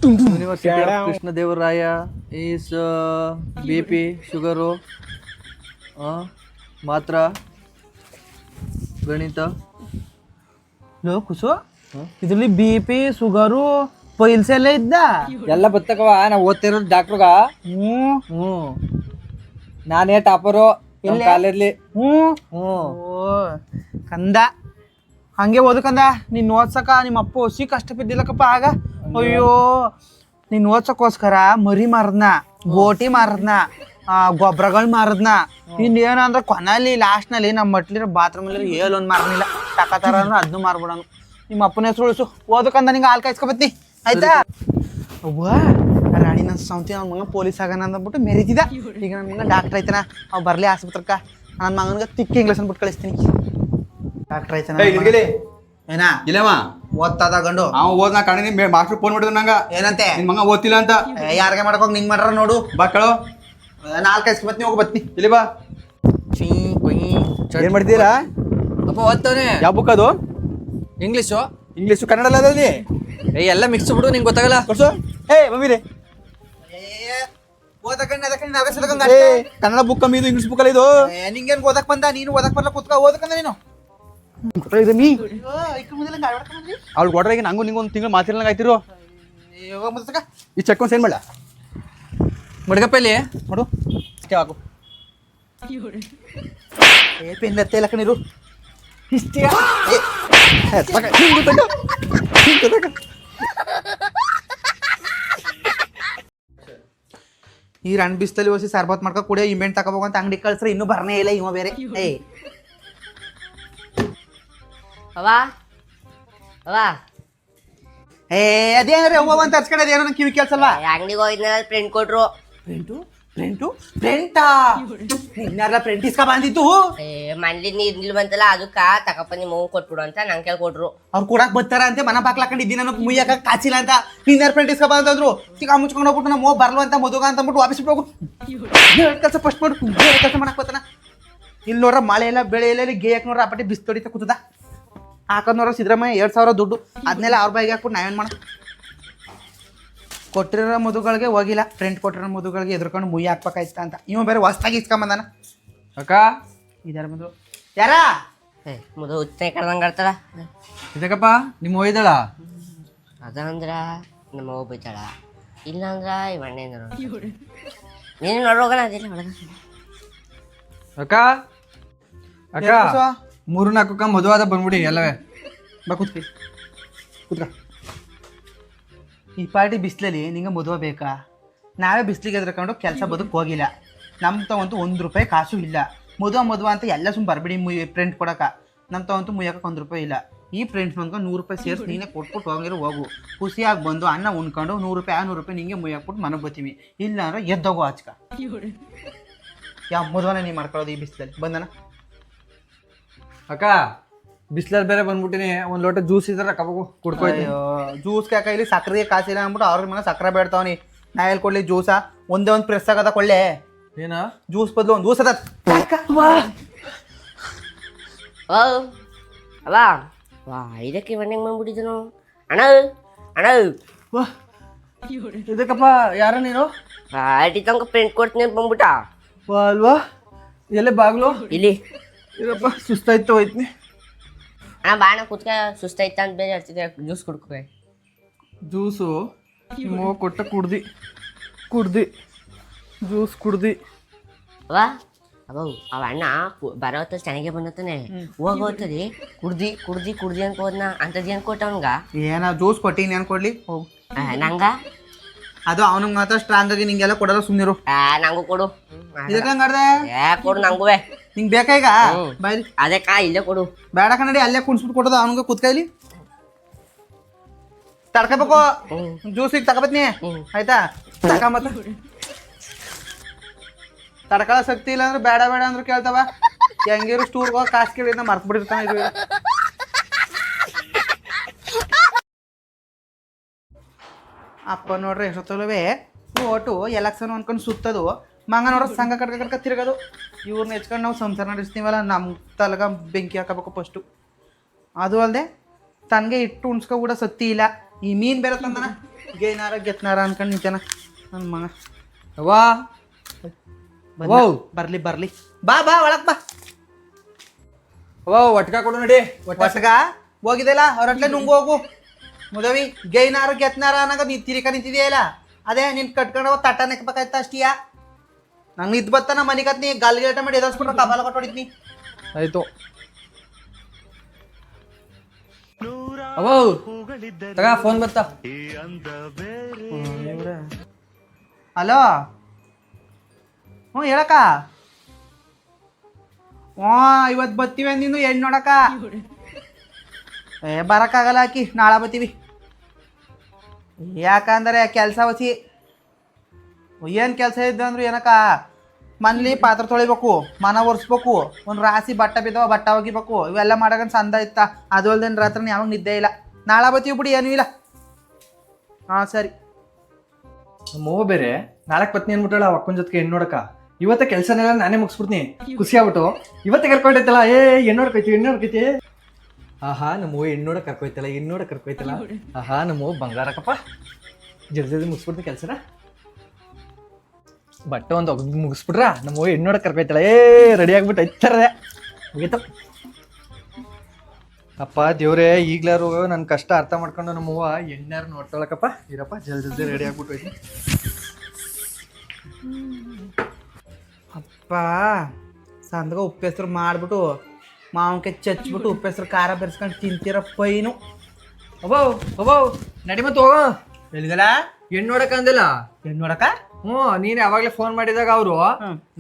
University of Krishnadevaraya is BP, sugar, ಮಾತ್ರ ಗಣಿತ low ಕುಸು ಇದ್ರಲ್ಲಿ ಬಿ ಪಿ ಶುಗರು ಪೈಲ್ಸ್ ಎಲ್ಲ ಇದ್ದ ಎಲ್ಲ ಬತ್ತಕವ ನಾವು ಓದ್ತಿರೋದು ಡಾಕ್ಟ್ರುಗ. ಹ್ಞೂ ನಾನೇ ಟಾಪರು ಕಾಲೇಜ್ಲಿ. ಓ ಕಂದ ಹಂಗೆ ಓದಕಂದ ನೀನ್ ಓದ್ಸಕ ನಿಮ್ಮ ಅಪ್ಪ ಹೊಸಿ ಕಷ್ಟ ಬಿದ್ದಿಲ್ಲಕಪ್ಪ ಆಗ. ಅಯ್ಯೋ ನೀನ್ ಓದ್ಸಕ್ಕೋಸ್ಕರ ಮರಿ ಮಾರದ್ನ, ಗೋಟಿ ಮಾರದ್ನ, ಗೊಬ್ಬರಗಳು ಮಾರದ್ನ, ಇನ್ನೇನಂದ್ರೆ ಕೊನಲ್ಲಿ ಲಾಸ್ಟ್ನಲ್ಲಿ ನಮ್ಮ ಮಟ್ಲಿರೋ ಬಾತ್ರೂಮಲ್ಲಿ ಏಲೊಂದು ಮಾರನಿಲ್ಲ ತಕತಾರ ಅಂದ್ರೆ ಅದನ್ನು ಮಾರ್ಬಿಡೋನು. ನಿಮ್ಮ ಅಪ್ಪನ ಹೆಸರು ಉಳಿಸು, ಓದಕಂದ ನಿಂಗೆ ಹಾಲು ಕಾಯಿಸ್ಕೊಬತ್ತಿ ಆಯ್ತಾ. ಅವ್ವ ರಾಣಿ ನನ್ನ ಸೌಂತಿ ನನ್ನ ಮಗ ಪೊಲೀಸ್ ಆಗೋಣ ಅಂದ್ಬಿಟ್ಟು ಮೆರೀತಿದ್ದ. ಈಗ ನನ್ನ ಮಗ ಡಾಕ್ಟ್ರ್ ಐತನ, ಅವ್ ಬರಲಿ ಆಸ್ಪತ್ರಕ್ಕ, ನನ್ನ ಮಗನಿಗೆ ತಿಕ್ಕಿ ಇಂಗ್ಲೀಷ್ ಅಂದ್ಬಿಟ್ಟು ಕಳಿಸ್ತೀನಿ. ಡಾಕ್ಟ್ರ್ ಐತನ ಏನಾ ಇಲ್ಲವ ಓದ್ತದ ಗಂಡು ಅವ ಓದ್ನಾ ಕಣಿ ಮಾಸ್ಟರ್ ಫೋನ್ ಮಾಡಿದ್ರು ನಂಗ ಏನಂತೆ ನಿನ್ ಮಗ ಓದ್ತಿಲ್ಲ ಅಂತ. ಯಾರಿಗೆ ಮಾಡ್ಕೋಗ ನಿಂಗೆ ಮಾಡ್ರ ನೋಡು. ಬಾ ಕಳೋ ನಾಲ್ಕು ಕಾಯಿಸ್ಕೊಬತ್ನಿ, ಹೋಗಿ ಬತ್ನಿ. ಇಲ್ಲಿ ಬಾ. ಏನ್ ಮಾಡ್ತೀರಾ? ಅಪ್ಪ ಓದ್ತವನೆ. ಯಾವ ಬುಕ್ ಅದು? ಇಂಗ್ಲೀಷು ಇಂಗ್ಲೀಷು ಕನ್ನಡ ಅಲ್ಲ ಅದಲ್ಲಿ ಎಲ್ಲ ಮಿಕ್ಸ್ ಬಿಡು, ನಿಂಗೆ ಗೊತ್ತಾಗಲ್ಲ. ಕೊಡ್ಸು. ಮಮ್ಮಿರಿ ಕನ್ನಡ ಬುಕ್ ಕಮ್ಮಿ ಇದು, ಇಂಗ್ಲೀಷ್ ಬುಕ್ ಅಲ್ಲ ಇದು. ನಿಂಗೇನು ಓದಕ್ ಬಂದ? ನೀನು ಓದಕ್ ಬರ್ಲ ಕೂತ್ಕ ಓದಕಂದ ನೀನು. ಅವ್ಳು ಕೊಟ್ರೆ ಈಗ ನಂಗೂ ನಿಂಗೊಂದು ತಿಂಗಳು ಮಾತಿರ್ಲಂಗ ಆಯ್ತಿರು. ಈ ಚೆಕ್ ಒಂದು ಸೈನ್ ಮಾಡ ಮಡ್ಗಪ್ಪಲ್ಲಿ ಮಾಡು ಇಷ್ಟೇ ಹಾಕು. ಪೆನ್ ಎತ್ತ ಇಲ್ಲ ಕಣಿರು ಇಷ್ಟೇ. ಈ ರಣ ಬಿಸ್ತಲ್ಲಿ ಹೋಗಿ ಸರ್ಬತ್ ಮಾಡ್ಕೊ ಕುಡಿಯೋ ಇಮೆಂಟ್ ತಗೋಬೇಕಂತ ಅಂಗಡಿ ಕಳ್ಸ್ರೆ ಇನ್ನೂ ಬರ್ನೇ ಇಲ್ಲ ಇವ ಬೇರೆ. ಅದೇನ್ರಿ ಅವ್ವ ಅಂತ ಹರ್ಸ್ಕೊಂಡದ ಏನೋ ಕಿವಿ ಕೇಳ್ಸಲ್ವಾ? ಅಂಗಡಿಗೆ ಹೋಗಿದ್ನ ಪ್ರಿಂಟ್ ಕೊಟ್ರು. ಪ್ರಿಂಟಾ ಇನ್ಯಾರ ಪ್ರಿಂಟ್ ಇಸ್ಕ ಬಂದಿತ್ತು. ಮನ್ಲಿ ನೀರ್ ಬಂತಲ್ಲ ಅದಕ್ಕ ತಕಪ್ಪ ನಿಮ್ಮ ಮಗು ಕೊಟ್ಬಿಡು ಅಂತ ನಂಗೆ ಕೇಳಿ ಕೊಟ್ರು. ಅವ್ರು ಕೊಡಕ್ ಬರ್ತಾರ ಅಂತ ಮನ ಬಾಕ್ಲಾಕೊಂಡಿದ್ದೀನಿ ನಾನು ಮುಯ್ಯಕ ಕಾಚಿಲ್ಲ ಅಂತ. ನೀನ್ಯಾರ ಪ್ರಿಂಟ್ ಇಸ್ಕ ಬಂದ್ರು ಚಿಕ್ಕ ಮುಚ್ಕೊಂಡು ಹೋಗ್ಬಿಟ್ಟು ನಮ್ಮ ಬರ್ಲು ಅಂತ ಮದುಗ ಅಂತ ಅಂದ್ಬಿಟ್ಟು ವಾಪಸ್ ಹೋಗು. ಕೆಲಸ ಫಸ್ಟ್ ಮಾಡು, ಕೆಲಸ ಮಾಡಕ್ ಬರ್ತಾನ. ಇಲ್ಲಿ ನೋಡ್ರ ಮಳೆ ಎಲ್ಲ ಬೆಳೆ ಎಲ್ಲ ಗೇಯಕ್ ನೋಡ್ರ ಅಪ್ಪಟ್ಟಿ ಬಿಸ್ತೊಡಿತ ಕೂತದ. ಹಾಕೋದ್ ನೋಡ್ರ ಸಿದ್ದರಾಮಯ್ಯ 2,000 ದುಡ್ಡು, ಅದನ್ನೆಲ್ಲ ಅವ್ರ ಬಾಯಿಗೆ ಹಾಕ್ಬಿಟ್ಟು ನಾವೇನು ಮಾಡೋಣ. ಕೊಟ್ಟಿರೋ ಮದುಗಳಿಗೆ ಹೋಗಿಲ್ಲ, ಫ್ರೆಂಡ್ ಕೊಟ್ಟಿರೋ ಮದುಗಳಿಗೆ ಎದ್ರುಕೊಂಡು ಮುಯ್ಯ ಹಾಕ್ಬೇಕಾಯ್ತ ಅಂತ. ಇವ ಬೇರೆ ಹೊಸ್ತಾಗಿ ಇಸ್ಕೊಂಬಂದಾನ. ಅಕ್ಕ ಇದಾರ ಬಂದ್ರು ಯಾರ ಮುದ ಹುಚ್ಚ ಕಡ್ದಂಗ ಆಡ್ತಾಳ. ಇದಕ್ಕಪ್ಪ ನಿಮ್ಮ ಒಯ್ದಳ ಅದಂದ್ರ ನಮ್ಮ ಅವ್ವ ಬೈತಾಳ, ಇಲ್ಲ ಅಂದ್ರ ಈ ಮಣ್ಣೆ ನೀನು ನೋಡೋಗಣ ಅದಿಲ್ಲ ಒಳಗ. ಅಕ್ಕ ಅಕ್ಕ 3-4 ಮದುವಾದ ಬಂದ್ಬಿಡಿ ಎಲ್ಲವೇ. ಬಾ ಕೂತ್ಕಿ ಕೂತ್ಕ. ಈ ಪಾರ್ಟಿ ಬಿಸಿಲಲ್ಲಿ ನಿಂಗೆ ಮದುವೆ ಬೇಕಾ? ನಾವೇ ಬಿಸಿಲಿಗೆ ಎದ್ರಕೊಂಡು ಕೆಲಸ ಬದುಕು ಹೋಗಿಲ್ಲ. ನಮ್ಮ ತವಂತೂ ₹1 ಕಾಸು ಇಲ್ಲ. ಮದುವೆ ಅಂತ ಎಲ್ಲ ಸುಮ್ಮ ಬರ್ಬಿಡಿ ಪ್ರಿಂಟ್ ಕೊಡಕ. ನಮ್ಮ ತವಂತೂ ಮುಯ್ಯಕ್ಕೆ ₹1 ಇಲ್ಲ. ಈ ಪ್ರಿಂಟ್ ನನ್ಗೆ ₹100 ಸೇರಿಸಿ ನೀನೇ ಕೊಟ್ಬಿಟ್ಟು ಹೋಗಿರೋ ಹೋಗು. ಖುಷಿಯಾಗಿ ಬಂದು ಅನ್ನ ಉಣ್ಕೊಂಡು ₹100 ₹100 ನಿಂಗೆ ಮುಯ್ಯಾಕ್ಬಿಟ್ಟು ಮನೆಗೆ ಬರ್ತೀವಿ. ಇಲ್ಲ ಅಂದ್ರೆ ಎದ್ದೋಗು ಆಚಕ. ಯಾವ ಮದುವೆನ ನೀ ಮಾಡ್ಕೊಳ್ಳೋದು ಈ ಬಿಸಿಲಲ್ಲಿ ಬಂದನ? ಅಕ್ಕ ಬಿಸ್ಲಲ್ಲಿ ಬೇರೆ ಬಂದ್ಬಿಟ್ಟಿನಿ, ಒಂದು ಲೋಟ ಜ್ಯೂಸ್ ಇದ್ರೆ ಕಬಗು ಕುಡ್ಕೊಯ್ತೀನಿ. ಜ್ಯೂಸ್ ಕಾಕ ಇಲ್ಲಿ ಸಕ್ಕರೆ ಕಾಸಿಲ್ಲ ಅಂದ್ಬಿಟ್ಟು ಅವ್ರ ಮನೆ ಸಕ್ಕರೆ ಬೇಡ್ತಾವನಿ. ನಾ ಎಲ್ಲಿ ಕೊಡ್ಲಿ ಜ್ಯೂಸ? ಒಂದೇ ಒಂದು ಪ್ರೆಸ್ ಆಗದ ಕೊಳ್ಳೆ ಏನ ಜ್ಯೂಸ್ ಬದಲು ಒಂದು ಜ್ಯೂಸ್ ಅದ. ಅವಾ ವಾ ಇದಕ್ಕೆ ಮನೆಗೆ ಬಂದ್ಬಿಟ್ಟಿದ್ದನು. ಅಣ್ಣ ಅಣ್ಣ ಇದಕ್ಕಪ್ಪ ಯಾರ ನೀನು? ಅಡಿ ತನಕ ಪ್ರಿಂಟ್ ಕೊಡ್ತೀನಿ ಅಂತ ಬಂದ್ಬಿಟ್ಟ. ಅಲ್ವಾ ಎಲ್ಲೇ ಬಾಗ್ಲು ಇಲ್ಲಿ ಇದಪ್ಪ ಸುಸ್ತಾಯ್ತು ಹೋಯ್ತೀನಿ. ಅಣ್ಣ ಬಾಣ ಕೂತ್ಕ ಸುಸ್ತಾಯ್ತ ಅಂತ ಬೇರೆ ಹೇಳ್ತಿದ್ದೆ. ಜ್ಯೂಸ್ ಕುಡ್ಕೊ. ಜ್ಯೂಸು ನಿಮ್ಮ ಕೊಟ್ಟ ಕುಡ್ದು ಜ್ಯೂಸ್ ಕುಡ್ದು. ಅವಾ ಅವ ಅವ ಅಣ್ಣ ಬರೋ ಹೊತ್ತಲ್ಲಿ ಚೆನ್ನಾಗೆ ಬಂದತಾನೆ. ಹೋಗೋತದೆ ಕುಡ್ದಿ ಅಂತ ಹೋದ್ನ ಅಂತದ್ ಏನ್ ಕೊಟ್ಟ ಅವನ್ಗ? ಏನ ಜ್ಯೂಸ್ ಕೊಟ್ಟಿನಿ ಏನ್ ಕೊಡ್ಲಿ ಹೋಗು. ನಂಗ ಅದು ಅವನಿಗೆ ಮಾತ್ರ ಸ್ಟ್ರಾಂಗ್ ಆಗಿ ನಿಂಗೆಲ್ಲ ಕೊಡಲ್ಲ ಸುಮ್ಮನಿರು. ನಂಗೂ ಕೊಡು. ಇದಕ್ಕಂಗಾರ್ದೆ ಕೊಡು ನಂಗುವೆ. ನಿಂಗೆ ಬೇಕಾ ಈಗ? ಬಾಯ್ಲಿ ಅದೇ ಇಲ್ಲೇ ಕೊಡು. ಬೇಡ ಕನ್ನಡಿ ಅಲ್ಲೇ ಕುಣ್ಸ್ಬಿಟ್ಟು ಕೊಡೋದು ಅವನಿಗೆ ಕುತ್ಕೈಲಿ ತಡ್ಕೋಬೇಕು. ಜ್ಯೂಸ್ ಈಗ ತಗೋಬತ್ನಿ ಆಯ್ತಾ? ತಗೊಂಬತ್ತ ತಡ್ಕೊಳ್ಳೋ ಶಕ್ತಿ ಇಲ್ಲ ಅಂದ್ರೆ ಬೇಡ ಅಂದ್ರೆ ಕೇಳ್ತಾವ. ಹೆಂಗಿರು ಸ್ಟೂರ್ಗೆ ಹೋಗಿ ಕಾಸು ಕೇಳಿದ್ನ ಮರ್ತು ಬಿಟ್ಟಿರ್ತಾನೆ. ಇದು ಅಪ್ಪ ನೋಡ್ರಿ ಎಷ್ಟೊತ್ತಲವೇ ಓಟು ಎಲೆಕ್ಷನ್ ಅನ್ಕೊಂಡು ಸುತ್ತದು. ಮಂಗ ನೋಡ್ರಿ ಸಂಘ ಕಡ್ಕ ತಿರ್ಗೋದು. ಇವ್ರನ್ನ ಹೆಚ್ಕೊಂಡು ನಾವು ಸಂಸಾರ ನಡೆಸ್ತೀವಲ್ಲ, ನಮ್ಮ ತಲೆಗ ಬೆಂಕಿ ಹಾಕಬೇಕು ಫಸ್ಟು. ಅದು ಅಲ್ಲದೆ ತನಗೆ ಇಟ್ಟು ಉಣ್ಸ್ಕೊ ಕೂಡ ಸತ್ತಿ ಇಲ್ಲ. ಈ ಮೀನು ಬೇರೆ ತಂದನ ಗೇನಾರ ಗೆತ್ನಾರ ಅನ್ಕೊಂಡು ನಿಂತೇನ ನನ್ನ ಮಗ. ಅವ್ವಾ ಅವ್ವ ಬರ್ಲಿ ಬರ್ಲಿ ಬಾ ಬಾ ಒಳಗ್ ಬಾ. ಅವ್ವ ಒಟ್ಕ ಕೊಡು ನಡಿ ಒಟ್ಟಗ ಹೋಗಿದೆಲ್ಲ ಅವ್ರಟ್ಲೆ ನುಂಗು ಹೋಗು. ಮುದವಿ ಗೈನಾರ ಗೆತ್ನಾರ ಅನ್ನಂಗ ನೀ ತಿರಿಕ ನಿಂತಿದೆಯಲ್ಲ ಅದೇ ನಿನ್ ಕಟ್ಕೊಂಡು ತಟ್ಟ ನೆಕ್ಬೇಕಾಯ್ತ ಅಷ್ಟಿಯಾ. ನಂಗೆ ಇದ್ ಬತ್ತ ನಮ್ಮ ಮನಿಗತ್ ನೀ ಗಲ್ಗೇಟ ಮಾಡಿ ಎದರ್ಸ್ಬಿಟ್ರೆ ಕಬಾಲ ಕೊಟ್ಟೊಡಿದ್ನಿ. ಆಯ್ತು ಅವ್ವ ತಗ ಫೋನ್ ಬರ್ತಾ. ಹಲೋ ಹ್ಞೂ ಹೇಳಕ್ಕ. ಹ್ಞೂ ಇವತ್ತು ಬರ್ತೀವಿ ನೀನು ಹೆಣ್ಣು ನೋಡಕ್ಕ. ಬರೋಕ್ಕಾಗಲ್ಲ ಆಕಿ ನಾಳೆ ಬರ್ತೀವಿ. ಯಾಕಂದರೆ ಕೆಲಸ ವಸಿ ಏನು ಕೆಲಸ ಇದ್ದ ಅಂದ್ರು ಏನಕ್ಕ ಮನೇಲಿ ಪಾತ್ರೆ ತೊಳಿಬೇಕು, ಮನ ಒರೆಸ್ಬೇಕು, ಒಂದು ರಾಶಿ ಬಟ್ಟೆ ಬಿದ್ದವ ಬಟ್ಟೆ ಒಗಿಬೇಕು, ಇವೆಲ್ಲ ಮಾಡೋಕಂತ ಸಂದ ಇತ್ತ. ಅದು ಅಲ್ದೇನು ರಾತ್ರಿ ಯಾವಾಗ ನಿದ್ದೆ ಇಲ್ಲ. ನಾಳೆ ಬರ್ತೀವಿ ಬಿಡಿ ಏನೂ ಇಲ್ಲ. ಹಾಂ ಸರಿ. ನಮ್ಮವ್ವ ಬೇರೆ ನಾಲ್ಕು ಪತ್ನಿ ಅನ್ಬಿಟ್ಟಳ ಅಕ್ಕನ ಜೊತೆಗೆ ಹೆಣ್ಣು ನೋಡಕ. ಇವತ್ತ ಕೆಲಸನೆಲ್ಲ ನಾನೇ ಮುಗಿಸ್ಬಿಡ್ತೀನಿ. ಖುಷಿ ಆಗ್ಬಿಟ್ಟು ಇವತ್ತೇ ಕರ್ಕೊಂಡೈತಲ್ಲ ಹೆಣ್ಣು ನೋಡ್ಕೈತಿ. ಆಹಾ ನಮ್ಮವ್ವ ಹೆಣ್ಣು ನೋಡಕ್ ಕರ್ಕೊಯ್ತಲ್ಲ. ಆಹಾ ನಮ್ಮವ್ವ ಬಂಗಾರಕ್ಕಪ್ಪ. ಜಲ್ದಿ ಮುಗಿಸ್ಬಿಡ್ತೀನಿ ಕೆಲಸನ. ಬಟ್ಟೆ ಒಂದು ಮುಗಿಸ್ಬಿಟ್ರ ನಮ್ಮವ್ವ ಹೆಣ್ಣು ನೋಡಕ್ ಕರ್ಕೊಯ್ತಲ್ಲ. ರೆಡಿ ಆಗ್ಬಿಟ್ಟು ಐತರದೆ ಮುಗೀತು. ಅಪ್ಪ ದೇವ್ರೇ ಈಗ್ಲಾರು ನನ್ನ ಕಷ್ಟ ಅರ್ಥ ಮಾಡ್ಕೊಂಡು ನಮ್ಮವ್ವ ಎಣ್ಣಾರು ನೋಡ್ತಾಳಕಪ್ಪ. ಇರಪ್ಪ ಜಲ್ದಿ ರೆಡಿ ಆಗ್ಬಿಟ್ಟು ಹೋಯ್ತು. ಅಪ್ಪ ಸಂದ್ಗ ಉಪ್ಪೆಸ್ರು ಮಾಡಿಬಿಟ್ಟು ಮಾವಿನಕಾಯಿ ಚಚ್ಬಿಟ್ಟು ಉಪ್ಪೆಸ್ರು ಖಾರ ಬೆರೆಸ್ಕೊಂಡು ತಿಂತಿರೋ ಪೈನು. ಅವ್ವ ನಡಿ ಮತ್ತೆ ಹೋಗ. ಎಲ್ಲಿಗಲ್ಲ ಹೆಣ್ಣು ನೋಡಕ್ ಅಂದಿಲ್ಲ. ಹೆಣ್ಣು ನೋಡಕ? ಹ್ಞೂ ನೀನ್ ಯಾವಾಗ್ಲೇ ಫೋನ್ ಮಾಡಿದಾಗ ಅವರು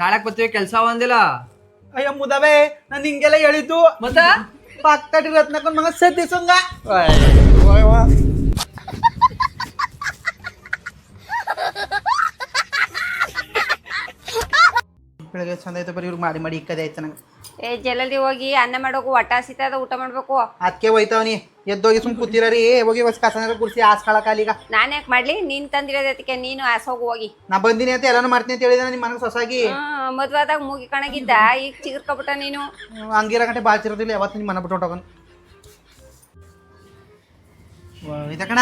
ನಾಳಕ್ ಬರ್ತೀವಿ ಕೆಲಸ ಅಂದಿಲ್ಲ. ಅಯ್ಯ ಮುದವೇ ನಾನು ಹಿಂಗೆಲ್ಲ ಹೇಳಿದ್ದು ಮತ್ತೆ ಪಕ್ಕಡಿ ರತ್ನಕೊಂಡ್ ಮಗ ಸದ್ದಿಸಂಗ. ಬೆಳಗ್ಗೆ ಚಂದ ಐತೆ ಬರೀ ಇವ್ರಿಗೆ ಮಾಡಿ ಮಾಡಿ ಇಕ್ಕದೆ ಆಯ್ತು ನಂಗೆ. ಜಲ್ದಿ ಹೋಗಿ ಅನ್ನ ಮಾಡೋಕು ಹೊಟ್ಟ ಹಸಿತದ ಊಟ ಮಾಡ್ಬೇಕು. ಅದಕ್ಕೆ ಹೋಯ್ತಾವನಿ ಎದ್ದೋಗಿ ಸುಮ್ ಕೂತಿರೀ. ಹೋಗಿ ಹೊಸ ಕಸನ ಗುಡಿಸಿ ಆಸ್ಕಳ ಕಾಲಿಗ. ನಾನು ಯಾಕೆ ಮಾಡ್ಲಿ? ನೀನ್ ತಂದಿರೋದಕ್ಕೆ ನೀನು ಆಸೋಗು ಹೋಗಿ. ನಾ ಬಂದಿನಿ ಅಂತ ಎಲ್ಲಾನು ಮಾಡ್ತೀನಿ ಅಂತ ಹೇಳಿದ ನಿಮ್ಮ ಮನಗೆ ಸೊಸಾಗಿ. ಮದ್ವಾದಾಗ ಮೂಗಿ ಕಣಗಿದ್ದ ಈಗ ಚಿಗುರ್ಕೊಬಿಟ್ಟ ನೀನು. ಹಂಗಿರ ಗಂಟೆ ಬಾಳ್ತಿರೋದಿಲ್ಲ ಯಾವತ್ತು ನಿಮ್ಮ ಮನೆ ಬಿಟ್ಟು ಹೊಟ್ಟೋಗನ್. ಇದಕ್ಕಣ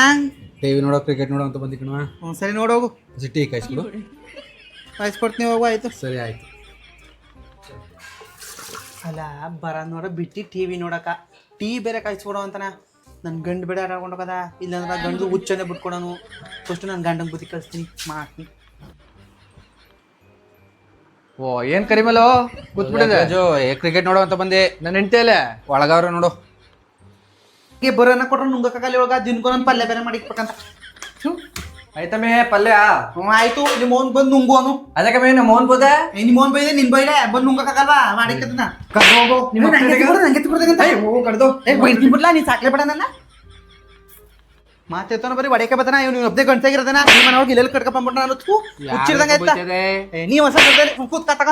ಟಿವಿ ನೋಡೋ ಕ್ರಿಕೆಟ್ ನೋಡೋ ಅಂತ ಬಂದಿ ಕಣ. ಹ್ಞೂ ಸರಿ ನೋಡೋಗು. ಟೀ ಕಾಯಿಸ್ಬಿಡು. ಕಾಯಿಸ್ಕೊಡ್ತೀನಿ ಹೋಗು. ಆಯ್ತು ಸರಿ ಆಯ್ತು. ಅಲ್ಲ ಬರ ನೋಡ ಬಿಟ್ಟು ಟಿವಿ ನೋಡಕ ಟೀ ಬೇರೆ ಕಾಯಿಸ್ಕೊಡೋ ಅಂತನ. ನನ್ನ ಗಂಡು ಬೇಡ ಆಡ್ಕೊಂಡೋಗದ. ಇಲ್ಲಾಂದ್ರೆ ಗಂಡು ಹುಚ್ಚನೆ ಬಿಟ್ಕೊಡೋನು. ಫಸ್ಟ್ ನನ್ನ ಗಂಡಂಗೆ ಬುದ್ಧಿ ಕಳಿಸ್ತೀನಿ ಮಾಡ್ತೀನಿ. ಓ ಏನ್ ಕರಿಮಲೋ ಕೂತ್ಬಿಟ್ಟಿದೆ. ಕ್ರಿಕೆಟ್ ನೋಡೋ ಅಂತ ಬಂದೆ. ನನ್ನ ಹೆಂಡತಿಯಲ್ಲೇ ಒಳಗವ್ರ ನೋಡು. ಬರೋನ ಕೊಟ್ರೆ ನುಂಗಕ್ಕಾಗಲ್ಲ ಇವಾಗ. ದಿನಕ್ಕೊಂದೊಂದು ಪಲ್ಯ ಬೇರೆ ಮಾಡಿಕ್ಬೇಕಂತ. ಆಯ್ತಮ್ಮೆ ಪಲ್ಯ. ಹ್ಞೂ ಆಯ್ತು. ನಿಮ್ಮ ಓನ್ ಬಂದು ನುಂಗೋನು. ಅದಕ್ಕೆ ಮೇ ನಮ್ಮ ಮೋಹನ್ ಬೋದೆ ನಿಮ್ಮ ಓನ್ ಬೈದೆ ನಿನ್ ಬೈಲೆ ಬಂದು ನುಂಗಕ್ಕಾಗಲ್ವಾ ಮಾಡಿಕ್ಕದನ್ನ. ಹೋಗು ನಿಮ್ಮ ಹೋಗು ಕಡ್ದು ಬಿಡ್ಲಾ ನೀನ್ ಸಾಕ್ಲೆ ಬೇಡ ನನ್ನ ಮಾತೇತನ ಬರೀ ಒಡೆಕೆ ಬತ್ತಾನ. ಇವ್ನು ಒಬ್ಬದೇ ಗಂಟೆಗಿರದನ ನಿಮ್ಮ ಮನೊಳಗೆ ಇಲ್ಲೆಲ್ಲಿ ಕಟ್ಕೊಂಡ್ಬಿಟ್ಟ ನಾನು ಹುಚ್ಚಿಡ್ದಂಗ ಆಯ್ತಾ. ನೀ ಹೊಸ ಕೂತ್ಕಾತಕ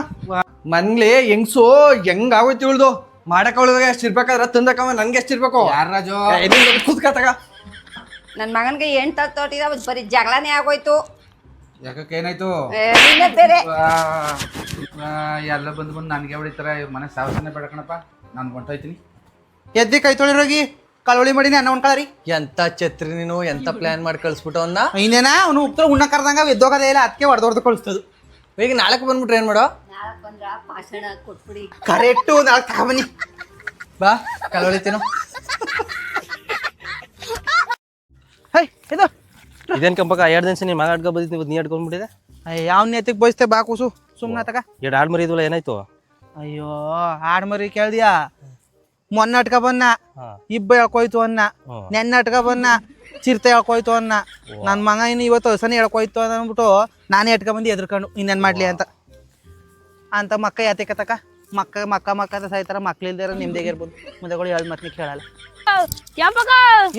ಮನ್ಲಿ ಹೆಂಗ್ಸು ಹೆಂಗ್ ಆಗೋಯ್ತು ಇಳ್ದು ಮಾಡಕ್ ಅವಳಿಗೆ ಎಷ್ಟು ಇರ್ಬೇಕಾದ್ರೆ ತಂದಕವ ನನ್ಗೆ ಎಷ್ಟು ಇರ್ಬೇಕು. ಯಾರ ರಾಜು ಕೂತ್ಕಾತಗ. ನನ್ನ ಮಗನ್ಗೆ ಎಂಟು ತೋಟಿದ ಬರೀ ಜಗಳನೇ ಆಗೋಯ್ತು. ಯಾಕಕ್ಕೆ ಏನಾಯ್ತು? ನಿನ್ನೆ ಬೇರೆ ಎಲ್ಲ ಬಂದು ನನಗೆ ಹೊಡಿತಾರೆ. ಮನೆ ಸಾವಸನೆ ಬೇಡ ಕಣಪ್ಪ. ನಾನು ಹೊಂಟೋಯ್ತೀನಿ. ಎದ್ದಿ ಕೈ ತೊಳಿರೋಗಿ ಕಳವಳಿ ಮಾಡೀನಿ ಅನ್ನ ಉಣ್ಕೊಳ್ಳಿ. ಎಂತ ಛತ್ರಿ ನೀನು ಎಂತ ಪ್ಲಾನ್ ಮಾಡಿ ಕಳ್ಸ್ಬಿಟ್ಟು ಅವನ್ನ. ಇನ್ನೇನ ಅವನು ಉತ್ತರ ಉಣ್ಣ ಕರ್ದಂಗ ಎದ್ದೋಗದೇ ಇಲ್ಲ. ಅದಕ್ಕೆ ಹೊಡೆದೊಡ್ದು ಕಳಿಸ್ತದು. ಈಗ ನಾಳಕ್ಕೆ ಬಂದ್ಬಿಟ್ರೆ ಏನ್ ಮಾಡೋ? ನಾಳೆ ಬಂದ್ರ ಪಾಷಣ ಕೊಟ್ಬಿಡಿ. ಕರೆಕ್ಟು ನಾಳೆ ತಗೊಬನ್ನಿ ಬಾ ಕಳವಳಿತೀನೋ. ಹೈ ಇದು ಇದೇನ್ ಕಂಪಕ 2 ದಿನ ನೀ ಮಗ ಅಡ್ಕ ಬಂದಿದ್ದು ನೀ ಅಡ್ಕೊಂಡ್ಬಿಟ್ಟಿದೆ. ಯಾವ ನೇತಿಗೆ ಬಯಸ್ತೆ ಬಾ ಕೂಸು ಸುಮ್ಮನೆ ತಗ. ಎರಡು ಹಾಡು ಮರಿದ್ವಲ್ಲ ಏನಾಯ್ತು? ಅಯ್ಯೋ ಹಾಡು ಮರಿ ಕೇಳ್ದಿಯಾ? ಮೊನ್ನೆ ಅಟ್ಕ ಬನ್ನ ಇಬ್ಬ ಹೇಳ್ಕೊಯ್ತು ಅನ್ನ. ನೆನ್ನೆ ಅಟ್ಕ ಬನ್ನ ಚಿರತೆ ಹೇಳ್ಕೊಯ್ತು ಅನ್ನ. ನನ್ನ ಮಗ ಇನ್ನು ಇವತ್ತು ಹಸನೇ ಹೇಳ್ಕೊಯ್ತು ಅಂದ್ಬಿಟ್ಟು ನಾನೇ ಅಟ್ಕ ಬಂದು ಎದ್ರಕೊಂಡು ಇನ್ನೇನು ಮಾಡಲಿ ಅಂತ ಮಕ್ಕ ಯಾತಕ ಮಕ್ಕ ಅಂತ ಸಾಯ್ತಾರ. ಮಕ್ಳು ಇಲ್ದಾರ ನಿಮ್ದೇಗಿರ್ಬೋದು. ಮುಂದೆಗಳು ಹೇಳಿ ಮತ್ತೆ ಕೇಳಲ್ಲ.